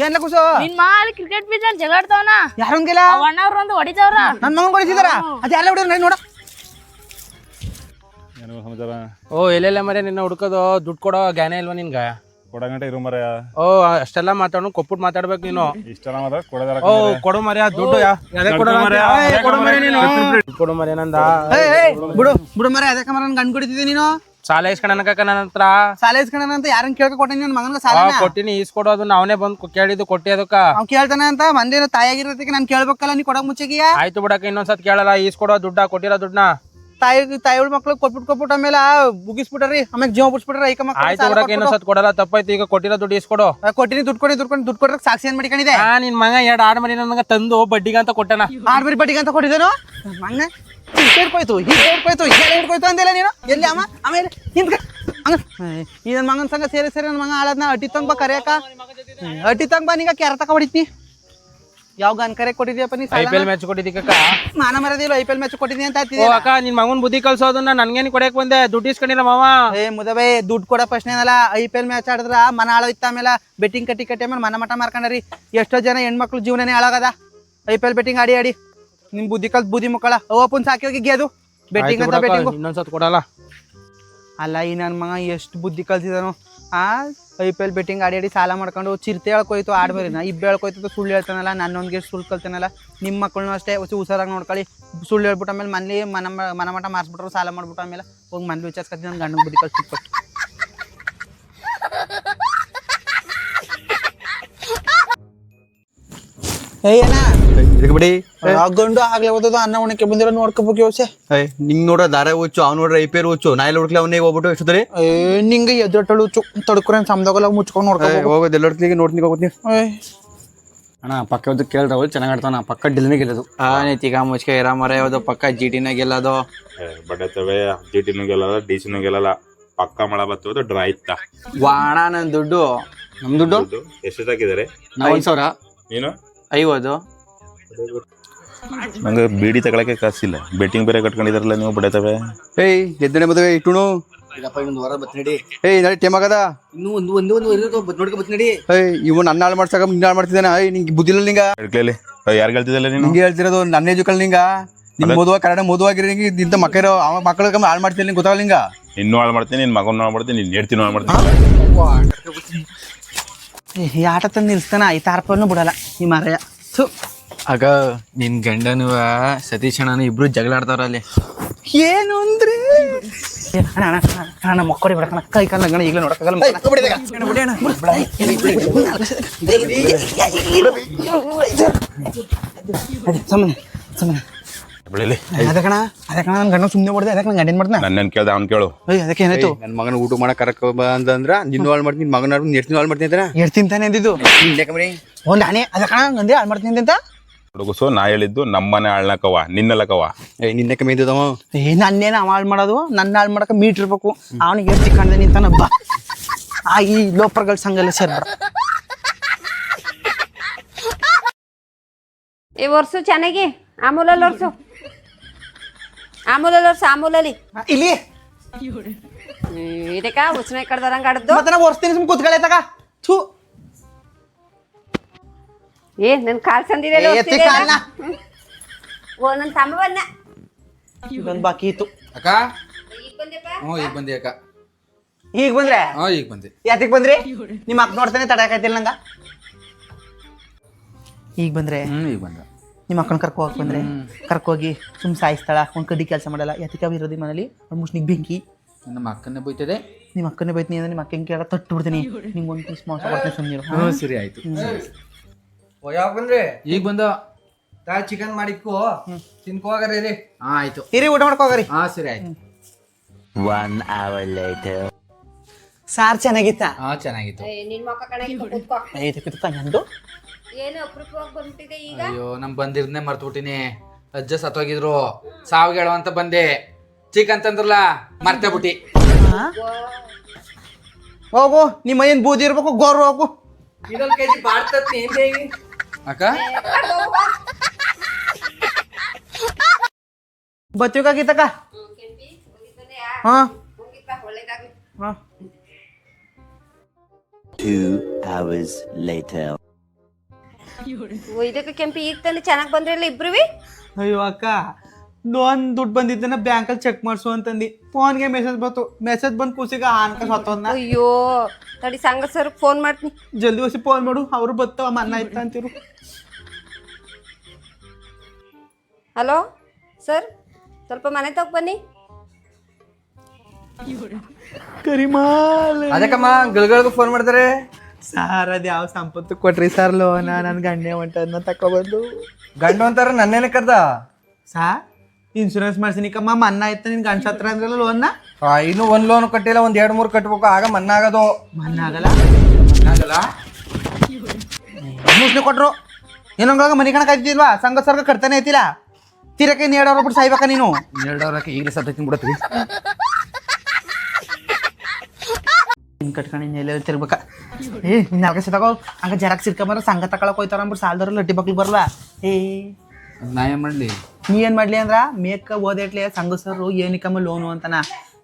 ಏನ್ಲ ಕೂಸು ನಿನ್ ಮಾಲ್ ಕ್ರಿಕೆಟ್ ಪಿಚ್ ಅಲ್ಲಿ ಜಗಾಡ್ತಾವನ ಯಾರಂಗಿಲ್ಲ. ಅಣ್ಣವ್ರ ಒಂದು ಹೊಡಿತಾವ್ರ. ನನ್ನ ಮಗನ್ ಕೊಡಿಸಿದಾರ. ಅದು ಎಲ್ಲ ಹೊಡಿದ್ರು ನೋಡ. ಓ ಎಲ್ಲೆಲ್ಲ ಮರೆ ನಿನ್ನ ಹುಡ್ಕೋದು ದುಡ್ಡು ಕೊಡೋ ಜ್ಞಾನ ಇಲ್ವಾ ನಿನ್ಗ? ಕೊಡಗಂಟೆ ಇರು ಮರ. ಓ ಅಷ್ಟೆಲ್ಲ ಮಾತಾಡೋ ಕೊಟ್ಬಿಟ್ಟು ಮಾತಾಡ್ಬೇಕು ನೀನು. ಇಷ್ಟೆಲ್ಲ ಮಾತಾಡ ಕೊಡದಾರ. ಓ ಕೊಡು ಮರ್ಯ ದುಡ್ಡು. ಕೊಡು ಮರ್ಯ ನಂದ. ಬಿಡು ಬಿಡು ಮರ ಅದಕ್ಕೆ ಮರ ಗಂಡು ಕುಡಿತಿದ್ದೆ ನೀನು. ಸಾಲ ಇಸ್ಕೊಂಡನಕ ನನ್ನ ಹತ್ರ ಸಾಲ ಇಸ್ಕೊಂಡ ಅಂತ ಯಾರನ್ನ ಕೇಳ್ಕ ಕೊಟ್ಟೆ ನನ್ನ ಮಗನ್ಗ ಸಾಲ ಕೊಟ್ಟಿನಿ ಈಸ್ಕೊಡೋದು ಅವನೇ ಬಂದು ಕೇಳಿದ್ದು ಕೊಟ್ಟಿ ಅದಕ್ಕ ಅವ್ ಕೇಳ್ತಾನ ಅಂತ ಮಂದಿನ ತಾಯಿಯಾಗಿರೋದಕ್ಕೆ ನಾನು ಕೇಳ್ಬೇಕಲ್ಲ ನೀ ಕೊಡಕ್ ಮುಚ್ಚಗಿಯ ಆಯ್ತು ಬಿಡಕ ಇನ್ನೊಂದ್ಸತ್ ಕೇಳಲ್ಲ ಈಸ್ಕೊಡೋ ದುಡ್ಡ ಕೊಟ್ಟಿರೋ ದುಡ್ಡನ್ನ ತಾಯಿಗಳ ಮಕ್ಳು ಕೊಟ್ಬಿಟ್ಟು ಆಮೇಲೆ ಮುಗಿಸ್ಬಿಟ್ರಿ ಆಮೇಲೆ ಜೀವ ಬಿಡ್ಸ್ಬಿಟ್ರಿ ಐಕ ಆಯ್ತು ಬಿಡಕ ಇನ್ನೊಂದ್ಸತ್ ಕೊಡಲ್ಲ ತಪ್ಪಾಯ್ತು ಈಗ ಕೊಟ್ಟಿರೋ ದುಡ್ಡು ಈಸ್ಕೊಡು ಕೊಟ್ಟಿನಿ ದುಡ್ಡು ಕೊಡ್ರೆ ಸಾಕ್ಷಿ ಏನ್ ಮಾಡಿಕೊಂಡಿದೆ ನಿನ್ ಮಗ ಎರಡು ಆಡ್ ಮರಿ ನನಗ ತಂದು ಬಡ್ಡಿಗೆ ಅಂತ ಕೊಟ್ಟನ ಆಡ್ಬರಿ ಬಡ್ಡಿಗೆ ಅಂತ ಕೊಟ್ಟಿದ್ದೇನು ಮಗನ ಹಿಡ್ಕೋಯ್ತು ಹಿಡ್ಕೋಯ್ತು ಅಂದಿಲ್ಲ ನೀನು ಎಲ್ಲಿ ಅಮ್ಮ ಆಮೇಲೆ ಹಿಂದ್ಕ ಹಂಗ ಈ ನನ್ನ ಮಗನ ಸಂಗ ಸೇರಿ ನನ್ನ ಮಗ ಆಳದ್ನ ಅಡ್ಡಿ ತಂಗ್ ಬಾ ಕರೆಯಕ ಅಡ್ಡಿ ತಂಗ್ ಬಾ ನಿಂಗ ಕೆರ ತಕ ಹೊಡಿತಿ ಯಾವ ಗನ್ ಕರೆ ಕೊಟ್ಟಿದ್ಯಪ್ಪ ನೀ IPL ಮ್ಯಾಚ್ ಕೊಟ್ಟಿದ್ದಕ್ಕ ಮಾನ ಮರದಿಲ್ಲ IPL ಮ್ಯಾಚ್ ಕೊಟ್ಟಿದ್ನಿ ಅಂತ ಓ ಅಕ್ಕ ನಿನ್ ಮಗನ್ ಬುದ್ಧಿ ಕಲ್ಸೋದನ್ನ ನನ್ಗೇನಿ ಕೊಡಕ್ ಬಂದೆ ದುಡ್ಡು ಇಸ್ಕೊಂಡಿಲ್ಲ ಮಾವ ಮುದಬೇ ದುಡ್ಡು ಕೊಡೋ ಪ್ರಶ್ನೆ ಏನಲ್ಲ IPL ಮ್ಯಾಚ್ ಆಡಿದ್ರ ಮನ ಹಾಳೋಯ್ತ ಆಮೇಲೆ ಬೆಟ್ಟಿಂಗ್ ಕಟ್ಟಿ ಆಮೇಲೆ ಮನ ಮಠ ಮಾರ್ಕೊಂಡ್ರಿ ಎಷ್ಟೋ ಜನ ಹೆಣ್ಮಕ್ಳು ಜೀವನನೇ ಹಾಳಾಗದ IPL ಬೆಟ್ಟಿಂಗ್ ಆಡಿ ನಿಮ್ ಬುದ್ಧಿ ಕಲ್ತ್ ಬುದ್ಧಿ ಮಕ್ಕಳ ಓಪನ್ ಸಾಕಿ ಹೋಗಿ ಗೆದು ಬೆಟ್ಟಿಂಗ್ ಅಂತ ಬೆಟ್ಟಿಂಗ್ ಇನ್ನೊಂದ್ಸತ್ ಕೊಡಲ್ಲ ಅಲ್ಲ ಈ ನನ್ನ ಮಗ ಎಷ್ಟು ಬುದ್ಧಿ ಕಲ್ತಿದಾನು IPL ಬೆಟ್ಟಿಂಗ್ ಆಡಿ ಸಾಲ ಮಾಡ್ಕೊಂಡು ಚಿರತೆ ಹೇಳ್ಕೊಯ್ತು ಆಡ್ಬರಿನ ಇಬ್ಬ ಹೇಳ್ಕೊಯ್ತು ಸುಳ್ಳು ಹೇಳ್ತಾನಲ್ಲ ನನ್ನೊಂದಿಗೆ ಸುಳ್ಳು ಕಲ್ತಾನಲ್ಲ ನಿಮ್ಮ ಮಕ್ಕಳನ್ನೂ ಅಷ್ಟೇ ಹುಷಾರಾಗಿ ನೋಡ್ಕೊಳ್ಳಿ ಸುಳ್ಳು ಹೇಳ್ಬಿಟ್ಟು ಆಮೇಲೆ ಮನೇಲಿ ಮನ ಮಠ ಮಾರ್ಸ್ಬಿಟ್ರು ಸಾಲ ಮಾಡ್ಬಿಟ್ಟು ಆಮೇಲೆ ಹೋಗಿ ಮನೇಲಿ ವಿಚಾರಿಸ್ಕೊತೀನಿ ನನ್ನ ಗಂಡನ ಬುದ್ಧಿ ಕಲ್ಸ್ಬಿಟ್ಟು ಏನ ಬಿಡಿ ಗಂಡು ಆಗ್ಲೇ ಓದೋದು ಅನ್ನ ಉಣಕ್ಕೆ ಬಂದಿರೋ ನೋಡ್ಕೋಬೇಕು ಯೋಚೆ ನಿಂಗ್ ನೋಡ್ರ ದಾರ ಓಚು ಅವ್ನು ನೋಡ್ರ IPL ಓಚು ನಾಯಿ ಹುಡ್ಕ್ಲಿ ಅವನೇ ಹೋಗ್ಬಿಟ್ಟು ಎಷ್ಟೊತ್ತರಿ ನಿಂಗೆ ಎದ್ದೊಟ್ಟಳು ತಡ್ಕೊರೆ ಸಮದಾಗಲ್ಲ ಮುಚ್ಕೊಂಡು ನೋಡ್ಕೋಬೇಕು ಹೋಗೋದು ಎಲ್ಲೊಡ್ಲಿಗೆ ನೋಡ್ತೀನಿ ಹೋಗ್ತೀನಿ ಅಣ್ಣ ಪಕ್ಕ ಕೇಳ್ರ ಚೆನ್ನಾಗಿ ಆಡ್ತಾನ ಪಕ್ಕ ಡಿಲ್ನೇ ಗೆಲ್ಲೋದು ನೀತಿಗ ಮುಚ್ಕೆ ಇರ ಮರ ಯಾವ್ದು ಪಕ್ಕ GT ನ ಗೆಲ್ಲೋದು ಬಡತವೆ GT ಗೆಲ್ಲಲ್ಲ DC ಗೆಲ್ಲಲ್ಲ ಪಕ್ಕ ಮಳ ಬರ್ತದ ಡ್ರಾ ಇತ್ತ ವಾಣ ನನ್ ದುಡ್ಡು ನಮ್ ದುಡ್ಡು ಎಷ್ಟು ಹಾಕಿದ್ದಾರೆ ನಾ 1,000 ನೀನು 50 ನಂಗೆ ಬೀಡಿ ತಗೊಳಕ್ಕೆ ಕಾಸಿಲ್ಲ ಬೆಟ್ಟಿಂಗ್ ಬೇರೆ ಕಟ್ಕೊಂಡಿದಾರಲ್ಲ ನೀವು ಬಡತವೆ ಏಯ್ ಎದ್ದನೆ ಮದುವೆ ಇಟ್ಟುನು ಏಯ್ ನಡಿ ಟೈಮ್ ಆಗದ ಏಯ್ ಇವ್ ನನ್ನ ಹಾಳು ಮಾಡ್ಸಕ ನಿನ್ನ ಹಾಳು ಮಾಡ್ತಿದ್ದಾನ ಏಯ್ ನಿಂಗೆ ಬುದ್ಧಿಲ್ಲ ನಿಂಗ ಹೇಳ್ಕಲಿ ಯಾರು ಹೇಳ್ತಿದ್ದಲ್ಲ ನೀನು ನಿಂಗೆ ಹೇಳ್ತಿರೋದು ನನ್ನ ಎಜುಕಲ್ ನಿಂಗ ನಿನ್ ಮದುವೆ ಕನ್ನಡ ಮದುವಾಗಿರೋ ನಿಂಗೆ ಇಂಥ ಮಕ್ಕಳು ಅವ ಮಕ್ಕಳಿಗೆ ಹಾಳು ಮಾಡ್ತಿಲ್ಲ ನಿಂಗೆ ಗೊತ್ತಾಗಲ್ಲ ನಿಂಗ ಇನ್ನೂ ಹಾಳು ಮಾಡ್ತೀನಿ ನಿನ್ನ ಮಗನ ಹಾಳು ಮಾಡ್ತೀನಿ ನಿನ್ನ ಹೆಡ್ತೀನಿ ಹಾಳು ಮಾಡ್ತೀನಿ ಈ ಆಟ ತಂದು ನಿಲ್ಸ್ತಾನ 5 ರೂಪಾಯಿನೂ ಬಿಡಲ್ಲ ಈ ಮಾರಯ್ಯ ಆಗ ನಿನ್ ಗಂಡನು ಸತೀಶ್ ಅಣ್ಣನು ಇಬ್ರು ಜಗಳ ಆಡ್ತಾರ ಅಲ್ಲಿ ಏನು ಅಂದ್ರೆ ಅಣ್ಣ ಮಕ್ಕಳಿ ಬಿಡಕಣ ಕೈ ಕಾಲ ಗಣ ಈಗಲೇ ನೋಡಕ್ಕಾಗಲ್ಲ ಬೆಳಿಲಿ ಅದಕ್ಕಣ ನನ್ನ ಗಂಡ ಸುಮ್ಮನೆ ಬಿಡ್ದೆ ಅದಕ್ಕೆ ನಂಗೆ ಗಂಡೇನ್ ಮಾಡ್ತಾನೆ ನನ್ನೇನು ಕೇಳ್ದೆ ಅವ್ನು ಕೇಳು ಅದಕ್ಕೆ ಏನಾಯ್ತು ನನ್ನ ಮಗನ ಊಟ ಮಾಡಕ್ ಕರಕ ಅಂತಂದ್ರ ನಿನ್ನ ಹಾಳು ಮಾಡ್ತೀನಿ ನಿನ್ ಮಗನ ಎಷ್ಟು ಹಾಳು ಮಾಡ್ತೀನಿ ಅಂತ ಎಷ್ಟು ತಿಂತಾನೆ ಅಂದಿದ್ದು ಒಂದು ಆನೆ ಅದಕ್ಕಣ ಗಂದೆ ಹಾಳು ಮಾಡ್ತೀನಿ ಅಂತ ಹುಡುಗಸು ನಾ ಹೇಳಿದ್ದು ನಮ್ಮನೆ ಹಾಳ್ನಕವ ನಿನ್ನಲ್ಲಕವ ನಿನ್ನೆ ಕಮ್ಮಿ ಇದ್ದದವ ನನ್ನೇನು ಹಾಳು ಮಾಡೋದು ನನ್ನ ಹಾಳು ಮಾಡಕ್ಕೆ ಮೀಟ್ ಇರ್ಬೇಕು ಅವನಿಗೆ ಎಷ್ಟು ಚಿಕ್ಕಂಡೆ ನಿಂತಾನಬ್ಬ ಈ ಲೋಪರ್ಗಳ ಸಂಘಲ್ಲ ಸೇರ್ಬೇಡ ಈ ವರ್ಷ ಚೆನ್ನಾಗಿ ಆಮೂಲಲ್ಲಿ ಒರ್ಸು ಆಮೂಲಲ್ಲಿ ಇಲ್ಲಿ ಇದಕ್ಕ ಉಚ್ಚನೆ ಕಡ್ದಂಗ ಆಡದ್ದು ಮತ್ತೆ ನಾವು ಒರ್ಸ್ತೀನಿ ಸುಮ್ಮನೆ ಕೂತ್ಕೊಳ್ಳೆ ತಗ ಥೂ ನನ್ ಕಾಲ್ ಸಂದಿದೆ ಓ ನನ್ ತಮ್ಮ ಬನ್ನ ಇದೊಂದು ಬಾಕಿ ಇತ್ತು ಅಕ್ಕ ಈಗ ಬಂದಿ ಅಕ್ಕ ಈಗ ಬಂದ್ರೆ ಈಗ ಬಂದೆ ಯಾತಿಗೆ ಬಂದ್ರಿ ನಿಮ್ಮ ಅಕ್ಕ ನೋಡ್ತಾನೆ ತಡಕಾಯ್ತಿಲ್ಲ ನಂಗ ಈಗ ಬಂದ್ರೆ ಈಗ ಬಂದ ನಿಮ್ಮ ಅಕ್ಕನ ಕರ್ಕೋಗಿ ಬಂದ್ರೆ ಕರ್ಕೋಗಿ ಸುಮ್ ಸಾಯಿಸ್ತಾಳ ಒಂದು ಕಡ್ಡಿ ಕೆಲಸ ಮಾಡಲ್ಲ ಯಾತಿಕ ಇರೋದಿ ಮನೇಲಿ ಒಂದು ಮುಷ್ನಿಗೆ ಬೆಂಕಿ ನಮ್ಮ ಅಕ್ಕನೇ ಬೈತದೆ ನಿಮ್ಮ ಅಕ್ಕನೇ ಬೈತೀನಿ ಅಂದ್ರೆ ನಿಮ್ಮ ಅಕ್ಕನ ಕೇಳ ತಟ್ಟು ಬಿಡ್ತೀನಿ ನಿಂಗೆ ಒಂದು ಪೀಸ್ ಮಾಂಸ ಕೊಡ್ತೀನಿ ಸುಮ್ಮನೆ ಸರಿ ಆಯ್ತು ಓ ಯಾವಾಗ ಬಂದ್ರಿ ಈಗ ಬಂದ ತಾ ಚಿಕನ್ ಮಾಡಿಕ್ಕು ತಿನ್ಕೋಗಾರಿ ರೀ ಆಯ್ತು ಇರಿ ಊಟ ಮಾಡ್ಕೋಗ್ರಿ ಸರಿ ಆಯ್ತು ಸಾರು ಚೆನ್ನಾಗಿತ್ತ ಚೆನ್ನಾಗಿತ್ತು ನಿನ್ ಮಕ್ಕ ಕಣ ಕೂತ್ಕೊ ನಂದು ಏನು ಅಪರೂಪವಾಗಿ ಬಂದ್ಬಿಟ್ಟಿದೆ ಈಗ ಅಯ್ಯೋ ನಮ್ ಬಂದಿರ್ನೇ ಮರ್ತುಬಿಟ್ಟಿನಿ ಅಜ್ಜ ಸತ್ತೋಗಿದ್ರು ಸಾವಿಗೆ ಹೇಳೋ ಅಂತ ಬಂದೆ ಚಿಕನ್ ತಂದ್ರಲ್ಲ ಮರ್ತೆ ಬಿಟ್ಟಿ ಹೋಗು ನಿಮ್ಮ ಏನ್ ಬೂದಿ ಇರ್ಬೇಕು ಗೋರು ಹೋಗು ಇನ್ನೊಂದು ಕೆಜಿ ಬಾಡ್ತತ್ನಿ ಏನ್ ಅಕ್ಕ ಬತ್ತಿಗಾಗಿತ್ತಕ್ಕ ಹಾ ಒಳ್ಳೇದಾಗ್ಲಿ ಹಾ 2 hours later. ಇದಕ್ಕೆ ಕೆಂಪಿ ಈಗ ತಾನೆ ಚೆನ್ನಾಗಿ ಬಂದ್ರಲ್ಲ ಇಬ್ರುವಿ ಅಯ್ಯೋ ಅಕ್ಕ ಲೋನ್ ದುಡ್ಡು ಬಂದಿದ್ದನ್ನ ಬ್ಯಾಂಕಲ್ಲಿ ಚೆಕ್ ಮಾಡಿಸು ಅಂತಂದು ಫೋನ್ಗೆ ಮೆಸೇಜ್ ಬಂತು ಖುಷಿಗೆ ಆನ್ಕ ಸತ್ತೋದ್ನ ಅಯ್ಯೋ ತಡಿ ಸಂಗ ಸರ್ ಫೋನ್ ಮಾಡ್ತೀನಿ ಜಲ್ದಿ ಹೊಸಿ ಫೋನ್ ಮಾಡು ಅವರು ಬತ್ತವ ಮನ್ನ ಆಯ್ತಾ ಅಂತಿರು ಹಲೋ ಸರ್ ಸ್ವಲ್ಪ ಮನೆ ತಗ ಬನ್ನಿ ಕರಿಮಾಲ್ ಅದಕ್ಕಮ್ಮ ಗಳಿಗಳಿಗೂ ಫೋನ್ ಮಾಡಿದಾರೆ. ಸಾರ್ ಅದ್ ಯಾವ ಸಂಪತ್ತು ಕೊಟ್ರಿ ಸರ್ ಲೋನ ನನ್ ಗಂಡೆ ಹೊಂಟದ್ನ ತಕೊಬಂದು ಗಂಡು ಅಂತಾರ ನನ್ನೇನೆ ಕರ್ದ. ಸಾ ಇನ್ಶೂರೆನ್ಸ್ ಮಾಡ್ಸಿನಿಕಮ್ಮ ಮನ್ನ ಆಯ್ತು ನಿನ್ ಗಂಡ ಹತ್ರ ಅಂದ್ರಲ್ಲ ಲೋನ್ನ ಇನ್ನು ಒಂದ್ ಲೋನ್ ಕಟ್ಟಿಲ್ಲ, ಒಂದ್ 2-3 ಕಟ್ಬೇಕು, ಆಗ ಮನ್ನಾ ಆಗೋದು. ಮನ್ನ ಆಗಲ್ಲ ಮುಸ್ಲಿ ಕೊಟ್ರು ಏನಂಗ ಮನಿ ಕಣಕ್ ಆಯ್ತಿಲ್ವಾ ಸಂಘ ಸರ್ಗ ಕಟ್ತಾನೆ ಐತಿಲ್ಲ ತೀರಕ್ಕೆ 2 ಬಿಟ್ಟು ಸಾಯ್ಬೇಕ ನೀನು 2 ಈಗಲೇ ಸತ್ತೈತಿ ಬಿಡತ್ರಿ. ಕಟ್ಕೊಂಡು ಎಲ್ಲ ತಿರ್ಬೇಕ ನಿನ್ನ ನಾಲ್ಕು ತಗೋ ಹಂಗ ಜರಾಕ್ ಸಿರ್ಕೊಂಬರ ಸಂಘ ತಕೊಳಕ್ ಹೋಯ್ತಾರ ಅಂದ್ಬಿಟ್ಟು ಸಾಲದವ್ರ ಲಟ್ಟಿ ಬಕ್ಲಿ ಬರಲ್ಲ ನಾ ಏನ್ ಮಾಡ್ಲಿ? ನೀ ಏನ್ ಮಾಡ್ಲಿ ಅಂದ್ರ ಮೇಕ ಓದೇಟ್ಲಿ ಸಂಘ ಸರ್ ಏನಿಕಮ್ಮ ಲೋನು ಅಂತನ